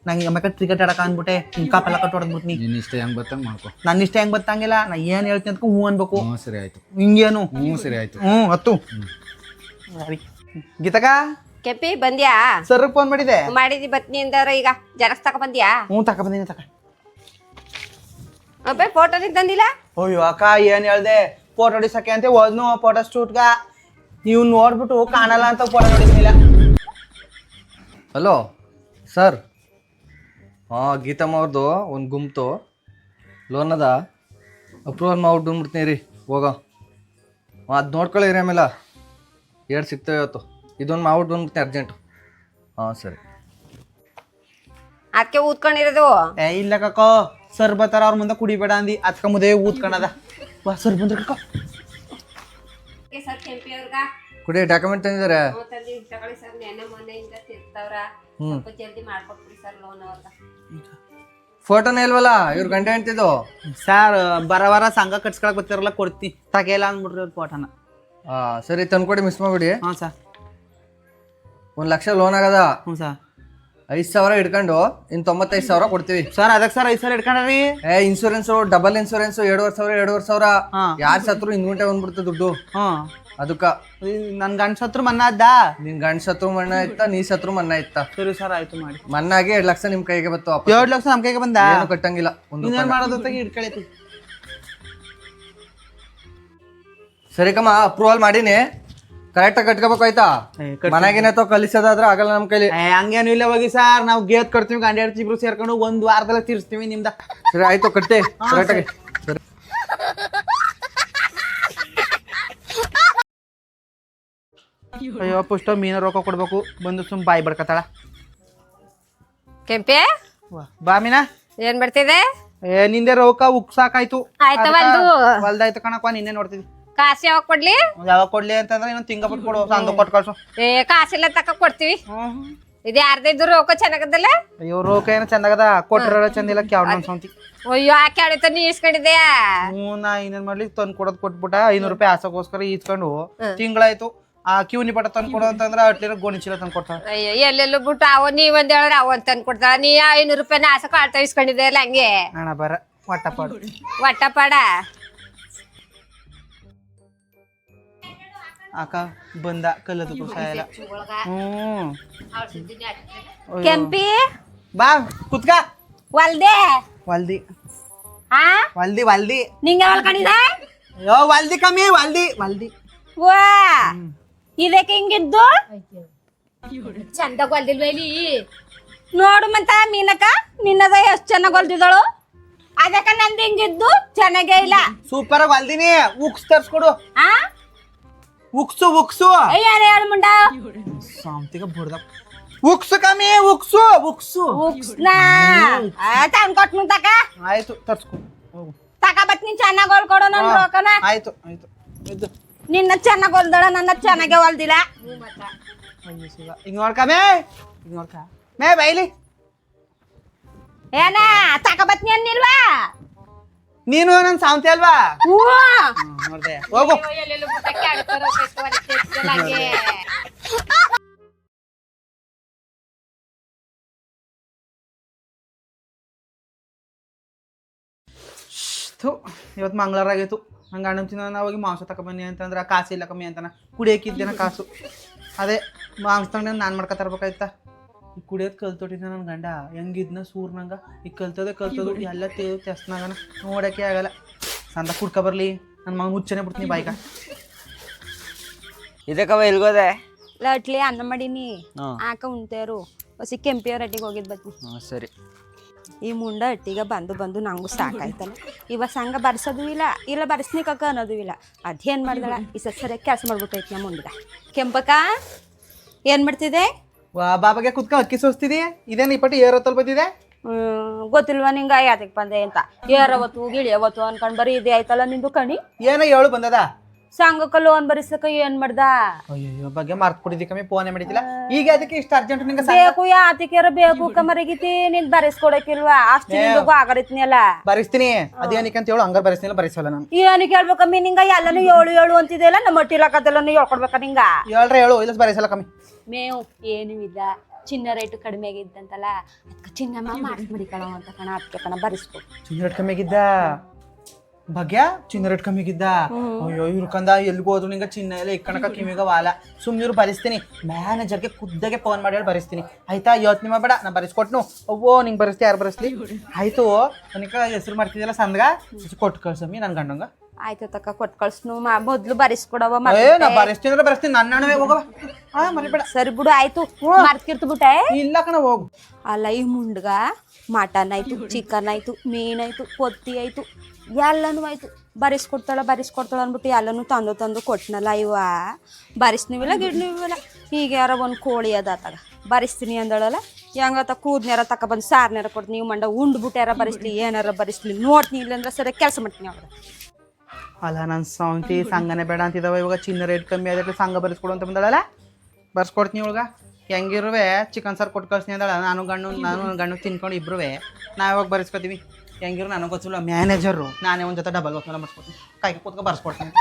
ನಂಗೆ ಅಮ್ಮಕ್ಕ ಕ್ರಿಕೆಟ್ ಆಡಕ ಅಂದ್ಬಿಟ್ಟೆ ಕಾಪೆಲ್ಲ ಕಟ್ ಹೊಡೆದ್ಬಿಟ್ಟು ನೀ ನಿನ್ನ ಇಷ್ಟ ಹೆಂಗ್ ಬರ್ತಂಗ್ ಮಾಡ್ಕೊ. ನನ್ನ ಇಷ್ಟ ಹೆಂಗ್ ಬತ್ತಂಗಿಲ್ಲ ನಾ ಏನ್ ಹೇಳ್ತೀನಿ ಅಂತ ಹ್ಞೂ ಅನ್ಬೇಕು. ಸರಿ ಆಯ್ತು. ಹಿಂಗೇನು ಸರಿ ಆಯ್ತು. ಹತ್ತು ಗೀತಕ ಕೆಂಪಿ ಬಂದ್ಯಾ? ಸರ್ ಫೋನ್ ಮಾಡಿದೆ ಮಾಡಿದಿ ಬತ್ನಿ ಅಂದವ್ರ ಈಗ ಜೆರಾಕ್ಸ್ ತಕ ಬಂದ್ಯಾ? ತಕ ಬಂದಿನಿ ತಕ. ಅಬ್ಬೆ ಫೋಟೋ ತಂದಿಲ್ಲ? ಅಯ್ಯೋ ಅಕ್ಕ ಏನ್ ಹೇಳ್ದೆ ಫೋಟೋ ಹೊಡಿಸಕ್ಕೆ ಅಂತ ಹೋದ್ನು ಫೋಟೋ ಸ್ಟೂಟ್ಗ ನೀವು ನೋಡ್ಬಿಟ್ಟು ಕಾಣಲ್ಲ ಅಂತ ಫೋಟೋ ಹೊಡಿಸ್ಲಿಲ್ಲ. ಹಲೋ ಸರ್, ಗೀತಮ್ಮ ಅವ್ರದ್ದು ಒಂದು ಗುಂಪು ಲೋನ್ ಅದ, ಅಪ್ರೂವಲ್ ಮಾಡ್ಬಿಟ್ಟು ಬಂದ್ಬಿಡ್ತೀನಿ ರೀ. ಹೋಗೋ ಅದು ನೋಡ್ಕೊಳ್ಳಿರಿ, ಆಮೇಲೆ 2 ಸಿಗ್ತವೆ ಇವತ್ತು. ಇದೊಂದು ಮಾಡ್ಬಿಟ್ಟು ಬಂದ್ಬಿಡ್ತೀನಿ ಅರ್ಜೆಂಟು. ಸರಿ. ಅದಕ್ಕೆ ಊದ್ಕೊಂಡಿರೋದು? ಇಲ್ಲ ಕಕ್ಕೋ ಸರ್ ಬರ್ತಾರ ಅವ್ರ ಮುಂದೆ ಕುಡಿಬೇಡ ಅಂದಿ ಅದ್ಕ ಮುದೇ ಊದ್ಕಣದ ವಾ ಸರ್ ಬಂದ್ರ ಕಕ್ಕ ಸರ್ ಕೆಂಪಿ ಅವ್ರಗ ಕುಡಿ ಡಾಕ್ಯುಮೆಂಟ್ ತಂದಿದ್ದಾರೆ. ತಗೊಳ್ಳಿ ಸರ್, ನೆನ್ನೆ ಮೊನ್ನೆಯಿಂದ ತಿರ್ತಾವ್ರ, ಸ್ವಲ್ಪ ಜಲ್ದಿ ಮಾಡ್ಕೊಟ್ಬಿಡಿ ಸರ್ ಲೋನ್ ಅವ್ರಗ. ಫೋಟೋನೇ ಇಲ್ವಲ್ಲ ಇವ್ರ ಗಂಟೆ ಅಂತಿದ್ದು. ಸರ್ ಬರವಾರ ಸಂಘ ಕಟ್ಸ್ಕೊಳಕ್ ಬರ್ತಿರಲ್ಲ ಕೊಡ್ತೀನಿ ತಗೆಲ್ಲ ಅಂದ್ಬಿಡ್ರಿ ಅವ್ರ ಫೋಟೋನ. ಸರಿ ತಂದ್ಕೊಡಿ, ಮಿಸ್ ಮಾಡ್ಬಿಡಿ. ಹಾಂ ಸರ್ 1 ಲಕ್ಷ ಲೋನ್ ಆಗದ. ಹ್ಞೂ ಸರ್ 5,000 ಹಿಡ್ಕೊಂಡು ಇನ್ನು 95,000 ಕೊಡ್ತೀವಿ. ಸರ್ ಅದಕ್ಕೆ ಸರ್ 5 ಸಾವಿರ ಇಟ್ಕೊಂಡ್ರಿ. ಇನ್ಶೂರೆನ್ಸ್ ಡಬಲ್ ಇನ್ಶೂರೆನ್ಸ್ 2,500 ಯಾರು ಸತ್ರು ಹಿಂದ್ಗುಂಟೆ ಬಂದ್ಬಿಡ್ತು ದುಡ್ಡು. ಅದಕ್ಕ ನನ್ ಗಂಡ ಸತ್ರು ಮನ್ನ ಅದ್ದ, ನಿನ್ ಗಂಡ ಸತ್ರು ಮಣ್ಣ ಇತ್ತ, ನೀ ಸತ್ರು ಮನ್ನ ಇತ್ತ. ಸರಿ ಸರ್ ಆಯ್ತು ಮಾಡಿ. ಮನ್ನಾಗಿ 2 ಲಕ್ಷ ನಿಮ್ ಕೈಗೆ ಬತ್ತು. 2 ಲಕ್ಷ ನಮ್ ಕೈಗೆ ಬಂದ, ಏನು ಕಟ್ಟಂಗಿಲ್ಲ. ಇನ್ನೇನ್ ಮಾಡೋದು ಇಟ್ಕೊಳತಿ. ಸರಿ ಕಮ್ಮ, ಅಪ್ರೂವಲ್ ಮಾಡೀನಿ, ಕರೆಕ್ಟಾಗಿ ಕಟ್ಕೋಬೇಕು ಆಯ್ತಾ. ಮನೆಗೇನೋ ಕಲಿಸೋದಾದ್ರೆ ಆಗಲ್ಲ ನಮ್ ಕೈಲಿ. ಹಂಗೇನು ಇಲ್ಲ ಹೋಗಿ ಸರ್, ನಾವು ಗೇತ್ ಕಟ್ತೀವಿ ಗಂಡ ಹೆಂಡತಿ ಇಬ್ರು ಸೇರ್ಕೊಂಡು 1 ವಾರದಲ್ಲ ತೀರ್ಸ್ತೀವಿ ನಿಮ್ದ. ಸರಿ ಆಯ್ತು, ಕಟ್ಟಿ ಕರೆಕ್ಟಾಗಿ. ಅಯ್ಯೋ ಪುಷ್ಟ ಮೀನ ರೊಕ್ಕ ಕೊಡ್ಬೇಕು ಬಂದು ಸುಮ್ ಬಾಯಿ ಬಡ್ಕತಾಳ. ಕೆಂಪಿ ಬಾ ಮೀನಾ, ಏನ್ ಬರ್ತಿದೆ? ನಿಂದೆ ರೊಕ್ಕ ಉಕ್ಸಾಕಾಯ್ತು. ಆಯ್ತು ಬಂದು ಹೊಲ್ದಾಯ್ತು ಕಣಕ್ಕ, ನಿನ್ನೆ ನೋಡ್ತಿದ್ವಿ. ಕಾಸು ಯಾವಾಗ ಕೊಡ್ಲಿ? ಯಾವಾಗ ಕೊಡ್ಲಿ ಅಂತಂದ್ರೆ ಇನ್ನೊಂದು ತಿಂಗ ಬಿಟ್ಟು ಕೊಡು, ಸಂಘ ಕೊಟ್ಟು ಕಳ್ಸು. ಕಾಸೆಲ್ಲ ತಕ ಕೊಡ್ತೀವಿ. ಇದು ಯಾರ್ದಿದ್ರು ರೊಕ್ಕ ಚೆನ್ನಾಗದಲ್ಲ? ಅಯ್ಯೋ ರೊಕ್ಕ ಏನೋ ಚಂದಾಗದ, ಕೊಟ್ಟಿರೋ ಚಂದಿಲ್ಲ ಕ್ಯಾವ್ ಅನ್ಸಂತಿ. ಅಯ್ಯೋ ಆ ಕ್ಯಾಡಿತ ನೀ ಇಸ್ಕೊಂಡಿದ್ಯಾ? ನಾ ಇನ್ನೇನ್ ಮಾಡ್ಲಿ, ತಂದು ಕೊಡೋದ್ ಕೊಟ್ಬಿಟ್ಟ 500 ರೂಪಾಯಿ ಆಸಕ್ಕೋಸ್ಕರ ಈಸ್ಕೊಂಡು ತಿಂಗಳಾಯ್ತು. ಆ ಕ್ಯೂನಿ ಪಟ ತಂದು ಕೊಡು ಅಂತಂದ್ರೆ ಅಟ್ಲಿರೋ ಗೋಣಿ ಚೀಲ ತಂದು ಕೊಡ್ತಾಳೆ. ಅಯ್ಯೋ ಎಲ್ಲೆಲ್ಲೂ ಬಿಟ್ಟು ನೀವೊಂದ್ ಹೇಳಿದ್ರೆ ಅವಂತ ತಂದು ಕೊಡ್ತಾಳ. ನೀ 500 ರೂಪಾಯಿನ ಆಸಕ ಆಳ್ತಾ ಇಸ್ಕೊಂಡಿದ್ಯಲ್ಲ ಹಂಗೆ. ಅಣ್ಣ ಬರ ಒಟ್ಟಪಾಡು ಒಟ್ಟಪಾಡ ಅಕ್ಕ ಬಂದ ಕಲ್ಲದು ಸಾಯಲ್ಲ. ಕೆಂಪಿ ಬಾ ಕುತ್ಕ. ವಲ್ದೆ ವಲ್ದಿ ಆ ವಲ್ದಿ ವಲ್ದಿ ನಿಂಗೆ ಹೊಲ್ಕೊಂಡಿದ? ಅಯ್ಯೋ ವಲ್ದಿ ಕಮ್ಮಿ ವಲ್ದಿ ವಲ್ದಿ. ವಾ ಇದಕ್ಕೆ ಹಿಂಗಿದ್ದು ಚಂದ ಹೊಲ್ದಿಲ್ವೇಲಿ? ನೋಡು ಮಂತ ಮೀನಕ್ಕ, ನಿನ್ನದ ಎಷ್ಟ್ ಚೆನ್ನಾಗ್ ಹೊಲ್ದಿದಳು. ಅದಕ್ಕ ನಂದು ಹಿಂಗಿದ್ದು ಚೆನ್ನಾಗೇ ಇಲ್ಲ. ಸೂಪರ್ ಆಗಿ ವಲ್ದಿನಿ. ಉಕ್ಸ್ ತರ್ಸ್ಕೊಡು. ಆ ಉಕ್ಸು ಉಕ್ಸು ಯಾರು ಹೇಳು ಮುಂಡ ಸಾಂತಿಗ ಬಡ್ದ. ಉಕ್ಸು ಕಮ್ಮಿ ಉಕ್ಸು ಉಕ್ಸು ಉಕ್ಸ್ನಾ ತಂದ್ ಕೊಟ್ ಮುಂತಕ. ಆಯ್ತು ತರ್ಸ್ಕೊ ಹೋಗು. ತಕ ಬತ್ ನೀನ್ ಚೆನ್ನಾಗ್ ಹೊಲ್ಕೊಡು ನನ್ ರೊಕ್ಕನ. ಆಯ್ತು ಆಯ್ತು ಇದು ನಿನ್ನ ಚೆನ್ನಾಗ್ ಹೊಲ್ದಳ, ನನ್ನ ಚೆನ್ನಾಗೆ ಹೊಲ್ದಿಲ್ಲ. ಹಿಂಗ ನೋಡ್ಕ ಮೇ, ಹಿಂಗ ನೋಡ್ಕ ಮೇ ಬೈಲಿ. ಏನ ತಕ ಬತ್ನಿ ಅನ್ನಿಲ್ವಾ? ನೀನು ನನ್ ಸಾವಂತಿ ಅಲ್ವಾ? ನೋಡ್ದೆ ಹೋಗು. ಇವತ್ತು ಮಂಗಳವಾರ ಆಗೈತು. ನಂಗೆ ಅಣ್ಣಂತಿನ ಹೋಗಿ ಮಾಂಸ ತಗೊಬನ್ನಿ ಅಂತಂದ್ರೆ ಕಾಸು ಇಲ್ಲ ಕಮ್ಮಿ ಅಂತಾನ. ಕುಡಿಯೋಕಿದ್ದೇನ ಕಾಸು, ಅದೇ ಮಾಂಸ ತಗೊಂಡು ನಾನು ಮಾಡ್ಕೊತರ್ಬೇಕಾಯ್ತಾ. ಈ ಕುಡಿಯೋದು ಕಲ್ತೊಟ್ಟಿದ್ದ ನನ್ನ ಗಂಡ ಹೆಂಗಿದ್ನ ಸೂರ್ನಂಗ. ಈಗ ಕಲ್ತೋದು ಎಲ್ಲ ತೆಸ್ನಾಗನ ನೋಡೋಕ್ಕೆ ಆಗಲ್ಲ. ಸಂದ ಕುಡ್ಕ ಬರ್ಲಿ ನನ್ನ ಮಗನ ಹುಚ್ಚನೆ ಬಿಡ್ತೀನಿ ಬಾಯ್ಗ. ಇದಕ್ಕವ ಎಲ್ಗೋದೆ? ಲಟ್ಲಿ ಅನ್ನ ಮಾಡೀನಿ, ಆಕ ಉಣ್ತೇರು ಹೊಸಿ ಕೆಂಪಿಯವ್ರ ಅಟ್ಟಿಗೆ ಹೋಗಿದ್ ಬತ್ನಿ. ಸರಿ. ಈ ಮುಂಡ ಒಟ್ಟಿಗೆ ಬಂದು ಬಂದು ನಂಗೂ ಸಾಕಾಯ್ತಲ್ಲ. ಇವಾಗ ಸಂಘ ಬರ್ಸೋದು ಇಲ್ಲ ಬರ್ಸ್ನಿಕಕ್ಕ ಅನ್ನೋದು ಇಲ್ಲ. ಅದೇನು ಮಾಡ್ದಳ ಈ ಸರಿಯಾಗಿ ಕೆಲಸ ಮಾಡ್ಬಿಟ್ಟೈತಿ ನಮ್ಮ ಮುಂಡ್ಗ. ಕೆಂಪಕ್ಕ ಏನು ಮಾಡ್ತಿದೆ? ವಾ ಬಾಬಾಗೆ ಕುತ್ಕ ಅಕ್ಕಿ ಸೋಸ್ತಿದಿ, ಇದೇನು ಈ ಪಟ್ಟಿ ಏರತ್ತಲ್ ಬಂದಿದೆ? ಗೊತ್ತಿಲ್ವಾ ನಿಂಗ ಯಾತಕ್ಕೆ ಬಂದೆ ಅಂತ? ಏರವತ್ತು ಗಿಳಿಯವತ್ತು ಅನ್ಕೊಂಡ್ ಬರೀ ಇದೆ ಆಯ್ತಲ್ಲ ನಿಂದು ಕಣಿ. ಏನೋ ಹೇಳು ಬಂದದ. ಸಂಘಕ್ಕ ಲೋನ್ ಬರಿಸಕ ಏನ್ ಮಾಡ್ದ? ಅಯ್ಯೋ ಬಗ್ಗೆ ಮಾರ್ಕ್ ಕೊಡಿದಿ ಕಮ್ಮಿ ಫೋನೇ ಮಾಡಿದಿಲ್ಲ. ಈಗ ಅದಕ್ಕೆ ಇಷ್ಟ ಅರ್ಜೆಂಟ್ ನಿಂಗೆ ಬೇಕು ಯಾತಿಕ್ಯಾರ ಬೇಕು ಕಮರಿಗಿತಿ ನಿನ್ ಬರೆಸ್ಕೊಡಕಿಲ್ವಾ? ಅಷ್ಟು ನಿಂದು ಆಗರಿತ್ನಿಯಲ್ಲ. ಬರಿಸ್ತೀನಿ, ಅದೇನಕ್ಕೆ ಅಂತ ಹೇಳು. ಹಂಗಾರ ಬರಿಸ್ತಿಲ್ಲ, ಬರಿಸಲ್ಲ ನಾನು. ಏನಕ್ಕೆ ಹೇಳ್ಬೇಕಮ್ಮಿ ನಿಂಗ? ಎಲ್ಲಾನು ಏಳು ಅಂತಿದೆಯಲ್ಲ, ನಮ್ಮ ಒಟ್ಟಿಲಕ್ಕದೆಲ್ಲನು ಹೇಳ್ಕೊಡ್ಬೇಕ ನಿಂಗ? ಹೇಳು ಇಲ್ಲ ಬರಿಸಲ್ಲ ಕಮ್ಮಿ. ಮೇವು ಏನೂ ಇಲ್ಲ, ಚಿನ್ನ ರೇಟು ಕಡಿಮೆ ಆಗಿದ್ದಂತಲ್ಲ, ಅದಕ್ಕೆ ಚಿನ್ನಮ್ಮ ಮಾಡಿಸ್ಬಿಡಿ ಕಣ ಅಂತ ಕಣ, ಅದಕ್ಕೆ ಕಣ ಬರಿಸ್ಕೊ. ಚಿನ್ನ ರೇಟ್ ಕಮ್ಮಿ ಆಗಿದ್ದ ಭಾಗ್ಯ, ಚಿನ್ನ ರೇಟ್ ಕಮ್ಮಿ ಆಗಿದ್ದ. ಅಯ್ಯೋ ಇವ್ರು ಕಂದ ಎಲ್ಗೂ ಹೋದ್ರು ನಿಂಗೆ ಚಿನ್ನ ಎಲ್ಲ ಇಕ್ಕಣಕ ಕಿವಿಗ ವಾಲ. ಸುಮ್ಮನಿರು ಬರಿಸ್ತೀನಿ, ಮ್ಯಾನೇಜರ್ಗೆ ಖುದ್ದಾಗೆ ಫೋನ್ ಮಾಡಿ ಹೇಳಿ ಬರಿಸ್ತೀನಿ ಆಯ್ತಾ? ಯೋಚನೆ ಮಾಡಬೇಡ, ನಾ ಬರಿಸ್ಕೊಟ್ನು. ಅವ್ವೋ ನಿಂಗೆ ಬರಿಸ್ತಿ, ಯಾರು ಬರಿಸ್ಲಿ? ಆಯ್ತು, ನನಗೆ ಹೆಸರು ಮಾಡ್ತಿದ್ದಲ್ಲ ಸಂದ್ಗ, ಕೊಟ್ಟು ಕಳ್ಸಮ್ಮಿ ನನ್ನ ಗಂಡಂಗ. ಆಯ್ತು ತಕ್ಕ ಕೊಟ್ಟು ಕಳ್ಸ್ನು. ಮೊದ್ಲು ಬರಿಸ್ಕೊಡವ. ನಾ ಬರಿಸ್ತೀನಿ ಅಂದ್ರೆ ಬರಿಸ್ತೀನಿ, ನನ್ನ ಅಣ್ಣವೇ ಹೋಗವ. ಮರಿಬೇಡ. ಸರಿ ಬಿಡು, ಆಯ್ತು. ಮರ್ತಿರ್ತು ಬಿಟ್ಟೆ. ಇಲ್ಲ ಕಣ ಹೋಗು. ಅಲ್ಲ ಈ ಮುಂಡ್ಗ ಮಟನ್ ಆಯ್ತು, ಚಿಕನ್ ಆಯ್ತು, ಮೀನಾಯ್ತು, ಕೊತ್ತಿ ಆಯ್ತು, ಎಲ್ಲನೂ ಆಯ್ತು. ಬರಿಸ್ಕೊಡ್ತಾಳ ಅಂದ್ಬಿಟ್ಟು ಎಲ್ಲನೂ ತಂದು ಕೊಟ್ಟನಲ್ಲ. ಇವ ಬರಿಸ್ನಿವಿಲ್ಲ ಗಿಡ್ನಿವಿಲ್ಲ. ಈಗ ಯಾರ ಒಂದು ಕೋಳಿ ಅದಾತಾಗ ಬರಿಸ್ತೀನಿ ಅಂದಳಲ್ಲ, ಹೆಂಗತ್ತ ಕೂದ್ನ್ಯಾರ ತಗೊಬಂದು ಸಾರ್ನಾರ ಕೊಡ್ತೀನಿ. ನೀವು ಮಂಡ ಉಂಡ್ಬಿಟ್ಟು ಯಾರ ಬರಿಸ್ಲಿ, ಏನಾರ ಬರಿಸ್ಲಿ ನೋಡ್ತೀನಿ. ಇಲ್ಲಂದ್ರೆ ಸರಿ ಕೆಲಸ ಮಾಡ್ತೀನಿ ಅವ್ರ. ಅಲ್ಲ ನನ್ನ ಸಾವಂತಿ ಸಂಘನೇ ಬೇಡ ಅಂತಿದ್ದಾವ. ಇವಾಗ ಚಿನ್ನ ರೇಟ್ ಕಮ್ಮಿ ಆದ್ರೆ ಸಂಘ ಬರೆಸ್ಕೊಡು ಅಂತ ಬಂದಳಲ್ಲ, ಬರ್ಸ್ಕೊಡ್ತೀನಿ. ಇವಾಗ ಹೆಂಗಿರುವೆ ಚಿಕನ್ ಸಾರು ಕೊಟ್ಟು ಕಳ್ಸ್ತೀನಿ ಅಂದಳ. ನಾನು ಗಂಡು ತಿನ್ಕೊಂಡು ಇಬ್ರುವೆ ನಾವಾಗ ಬರೆಸ್ಕೊತೀವಿ. ಹೆಂಗಿರು ನನಗೆ ಗೊತ್ತಿಲ್ಲ, ಮ್ಯಾನೇಜರು ನಾನೇ ಒಂದು ಜೊತೆ ಡಬಲ್ ಹೋಗ್ತಾನೆ ಬರ್ಸ್ಕೊಡ್ತೀನಿ. ಕಾಯ್ಗೆ ಕೂತ್ಕೊ ಬರ್ಸ್ಕೊಡ್ತೀನಿ.